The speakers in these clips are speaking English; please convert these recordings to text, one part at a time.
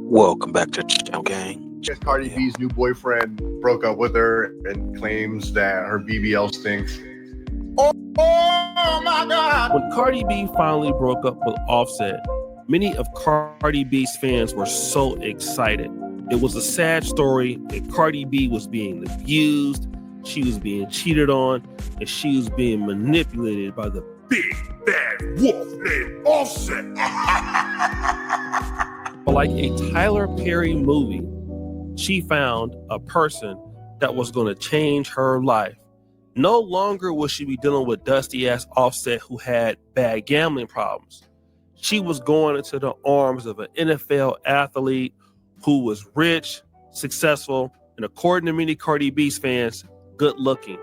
Welcome back to Channel Gang. Guess Cardi B's new boyfriend broke up with her and claims that her BBL stinks. Oh my God! When Cardi B finally broke up with Offset, many of Cardi B's fans were so excited. It was a sad story, and Cardi B was being abused, she was being cheated on, and she was being manipulated by the big bad wolf named Offset. Like a Tyler Perry movie, she found a person that was going to change her life. No longer will she be dealing with dusty-ass Offset who had bad gambling problems. She was going into the arms of an NFL athlete who was rich, successful, and according to many Cardi B's fans, good looking.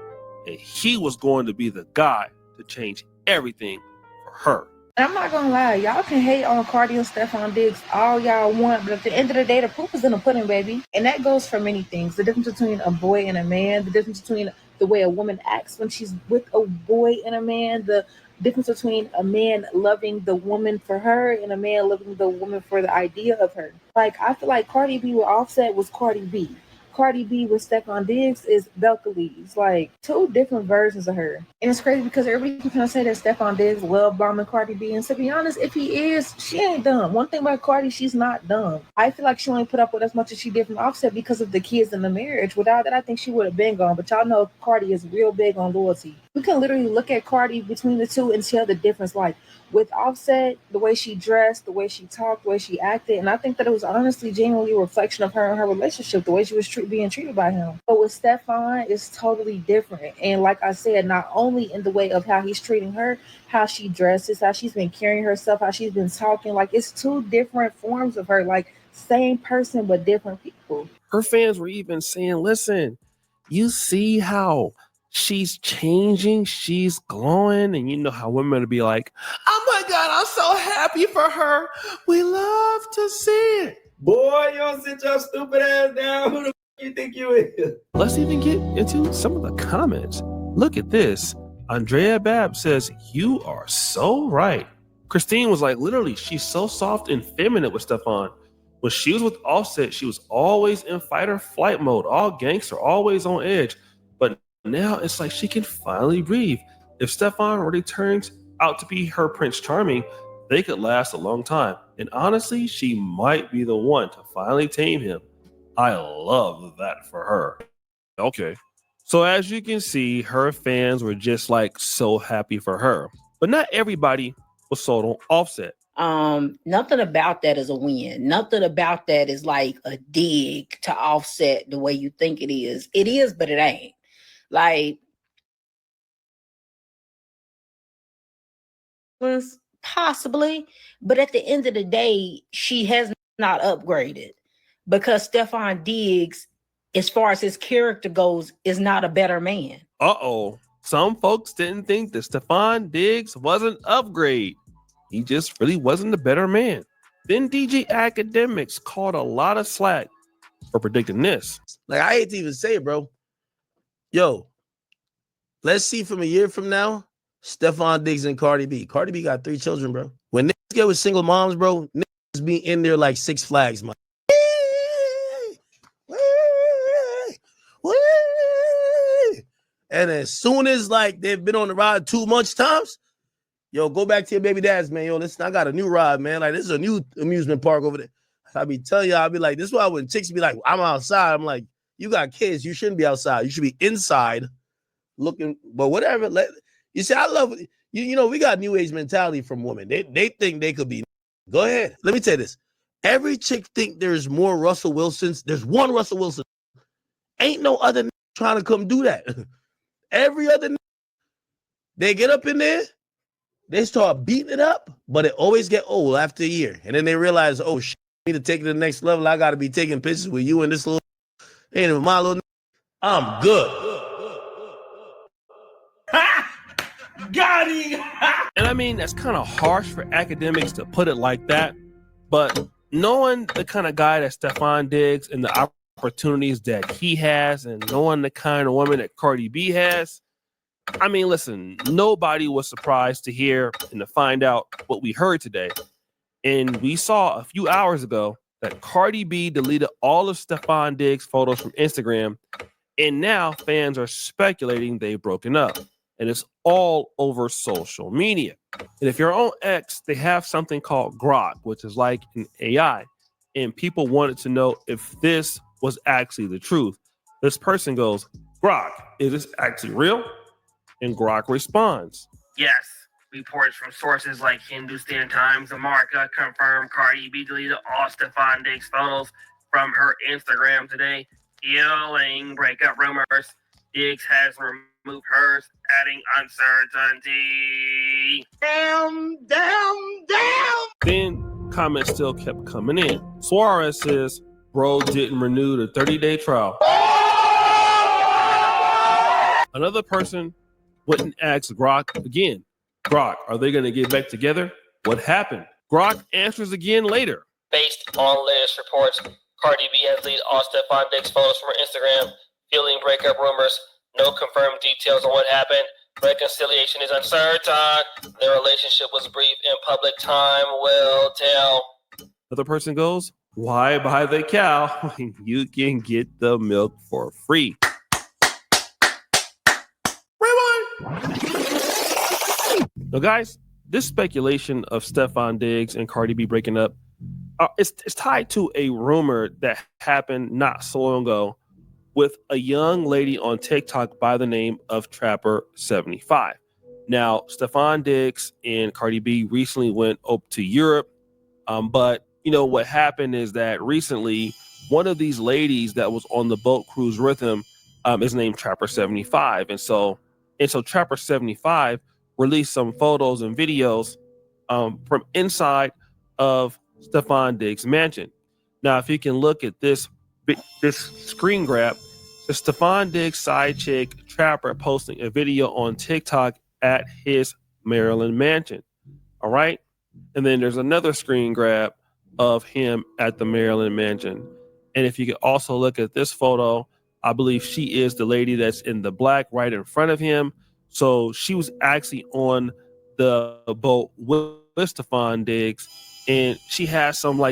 And he was going to be the guy to change everything for her. I'm not gonna lie, y'all can hate on Cardi and Stephon Diggs all y'all want, but at the end of the day, the proof is in the pudding, baby. And that goes for many things. The difference between a boy and a man, the difference between the way a woman acts when she's with a boy and a man, the difference between a man loving the woman for her and a man loving the woman for the idea of her. Like, I feel like Cardi B with Offset was Cardi B. Cardi B with Stephon Diggs is Belcalis, like two different versions of her. And it's crazy because everybody can kind of say that Stephon Diggs love bombing Cardi B. And to be honest, if he is, she ain't dumb. One thing about Cardi, she's not dumb. I feel like she only put up with as much as she did from Offset because of the kids and the marriage. Without that, I think she would have been gone. But y'all know Cardi is real big on loyalty. We can literally look at Cardi between the two and tell the difference. Like with Offset, the way she dressed, the way she talked, the way she acted. And I think that it was honestly genuinely a reflection of her and her relationship, the way she was being treated by him. But with Stefan, it's totally different. And like I said, not only in the way of how he's treating her, how she dresses, how she's been carrying herself, how she's been talking. Like it's two different forms of her, like same person, but different people. Her fans were even saying, listen, you see how she's changing, she's glowing, and you know how women would be like, oh my God, I'm so happy for her. We love to see it. Boy, you don't sit your stupid ass down. Who the f you think you is? Let's even get into some of the comments. Look at this. Andrea Babb says, you are so right. Christine was like, literally, she's so soft and feminine with Stefan. When she was with Offset, she was always in fight or flight mode, all gangster, always on edge. But now it's like she can finally breathe. If Stefan really turns out to be her Prince Charming, they could last a long time. And honestly, she might be the one to finally tame him. I love that for her. Okay. So as you can see, her fans were just like so happy for her. But not everybody was sold on Offset. Nothing about that is a win. Nothing about that is like a dig to Offset the way you think it is. It is, but it ain't. Like, possibly, but at the end of the day, she has not upgraded because Stephon Diggs, as far as his character goes, is not a better man. Uh-oh. Some folks didn't think that Stephon Diggs was an upgrade. He just really wasn't a better man. Then DJ Academics caught a lot of slack for predicting this. Like, I hate to even say it, bro. Yo, let's see from a year from now, Stephon Diggs and Cardi B. Cardi B got 3 children, bro. When niggas get with single moms, bro, niggas be in there like Six Flags, man. And as soon as like they've been on the ride too much times, yo, go back to your baby dads, man. Yo, listen, I got a new ride, man. Like, this is a new amusement park over there. I be telling y'all, I be like, this is why when chicks be like, I'm outside. I'm like, you got kids. You shouldn't be outside. You should be inside looking. But whatever. You see, I love it. You know, we got new age mentality from women. They think they could be. Go ahead. Let me tell you this. Every chick think there's more Russell Wilsons. There's one Russell Wilson. Ain't no other trying to come do that. Every other they get up in there, they start beating it up, but it always get old after a year. And then they realize, oh, shit, I need to take it to the next level. I got to be taking pictures with you and this little, ain't even my little, I'm good. Got him. And I mean, that's kind of harsh for Academics to put it like that. But knowing the kind of guy that Stephon Diggs and the opportunities that he has and knowing the kind of woman that Cardi B has, I mean, listen, nobody was surprised to hear and to find out what we heard today. And we saw a few hours ago that Cardi B deleted all of Stephon Diggs' photos from Instagram, and now fans are speculating they've broken up. And it's all over social media. And if you're on X, they have something called Grok, which is like an AI. And people wanted to know if this was actually the truth. This person goes, Grok, is this actually real? And Grok responds, yes. Reports from sources like Hindustan Times America confirm Cardi B deleted all Stephon Diggs photos from her Instagram today, fueling breakup rumors. Diggs has removed hers, adding uncertainty. Damn. Then comments still kept coming in. Suarez says, bro didn't renew the 30-day trial. Another person went and asked Grok again, Grok, are they going to get back together? What happened? Grok answers again later. Based on latest reports, Cardi B has deleted all Stephon Diggs photos from her Instagram, fueling breakup rumors. No confirmed details on what happened. Reconciliation is uncertain. Their relationship was brief and public time will tell. Another person goes, why buy the cow when you can get the milk for free? Now, guys, this speculation of Stephon Diggs and Cardi B breaking up, it's tied to a rumor that happened not so long ago with a young lady on TikTok by the name of Trapper75. Now, Stephon Diggs and Cardi B recently went up to Europe, but what happened is that recently one of these ladies that was on the boat cruise with him is named Trapper75, and so Trapper75 released some photos and videos from inside of Stephon Diggs' mansion. Now, if you can look at this screen grab, the Stephon Diggs side chick Trapper posting a video on TikTok at his Maryland mansion. All right. And then there's another screen grab of him at the Maryland mansion. And if you could also look at this photo, I believe she is the lady that's in the black right in front of him. So she was actually on the boat with Stephon Diggs, and she has some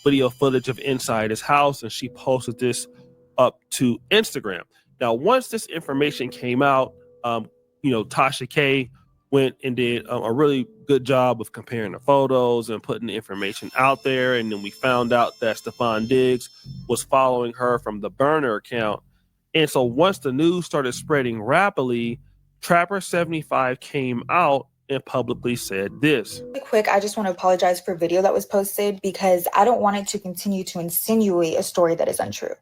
video footage of inside his house, and she posted this up to Instagram. Now, once this information came out, Tasha K went and did a really good job of comparing the photos and putting the information out there. And then we found out that Stephon Diggs was following her from the burner account. And so once the news started spreading rapidly, Trapper75 came out and publicly said this. Really quick, I just want to apologize for a video that was posted because I don't want it to continue to insinuate a story that is untrue.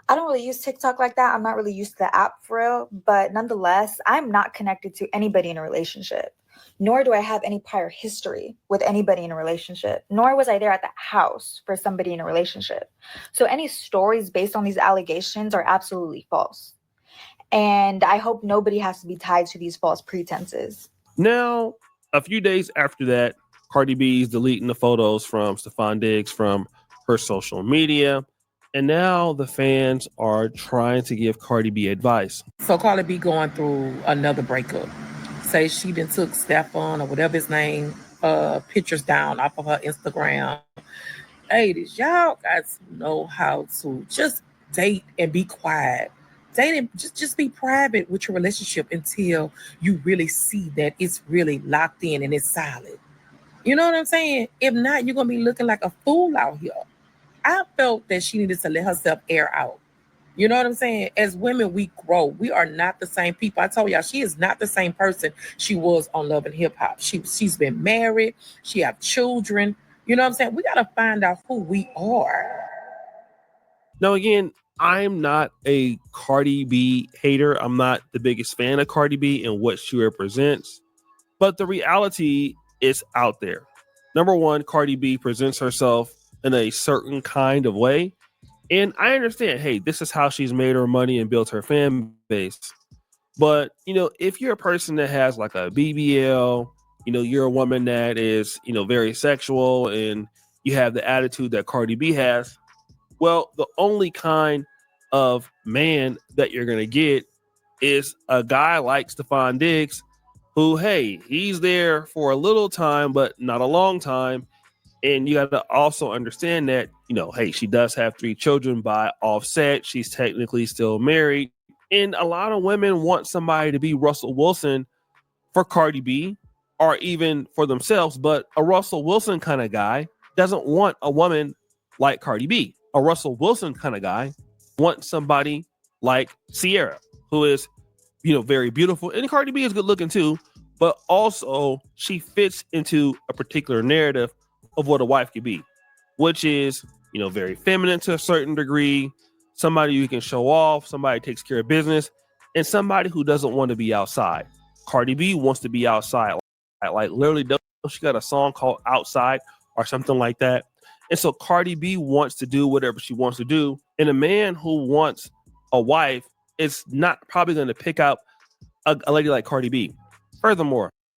I don't really use TikTok like that. I'm not really used to the app for real, but nonetheless, I'm not connected to anybody in a relationship, nor do I have any prior history with anybody in a relationship, nor was I there at the house for somebody in a relationship. So any stories based on these allegations are absolutely false. And I hope nobody has to be tied to these false pretenses. Now, a few days after that, Cardi B's deleting the photos from Stephon Diggs from her social media. And now the fans are trying to give Cardi B advice. So Cardi B going through another breakup. Say she done took Stefan or whatever his name, pictures down off of her Instagram. Ladies, y'all got to know how to just date and be quiet. Date and just be private with your relationship until you really see that it's really locked in and it's solid. You know what I'm saying? If not, you're going to be looking like a fool out here. I felt that she needed to let herself air out. You know what I'm saying? As women, we grow. We are not the same people. I told y'all, she is not the same person she was on Love and Hip Hop. She's been married. She have children. You know what I'm saying? We got to find out who we are. Now, again, I'm not a Cardi B hater. I'm not the biggest fan of Cardi B and what she represents. But the reality is out there. Number one, Cardi B presents herself in a certain kind of way. And I understand, hey, this is how she's made her money and built her fan base. But, if you're a person that has like a BBL, you're a woman that is, very sexual and you have the attitude that Cardi B has, well, the only kind of man that you're going to get is a guy like Stephon Diggs who, hey, he's there for a little time, but not a long time. And you got to also understand that, hey, she does have 3 children by Offset. She's technically still married. And a lot of women want somebody to be Russell Wilson for Cardi B or even for themselves. But a Russell Wilson kind of guy doesn't want a woman like Cardi B. A Russell Wilson kind of guy wants somebody like Sierra, who is, very beautiful. And Cardi B is good looking too. But also she fits into a particular narrative of what a wife could be, which is, very feminine to a certain degree, somebody you can show off, somebody who takes care of business, and somebody who doesn't want to be outside. Cardi B wants to be outside. Like literally, she got a song called Outside or something like that. And so Cardi B wants to do whatever she wants to do. And a man who wants a wife is not probably going to pick out a lady like Cardi B. Furthermore,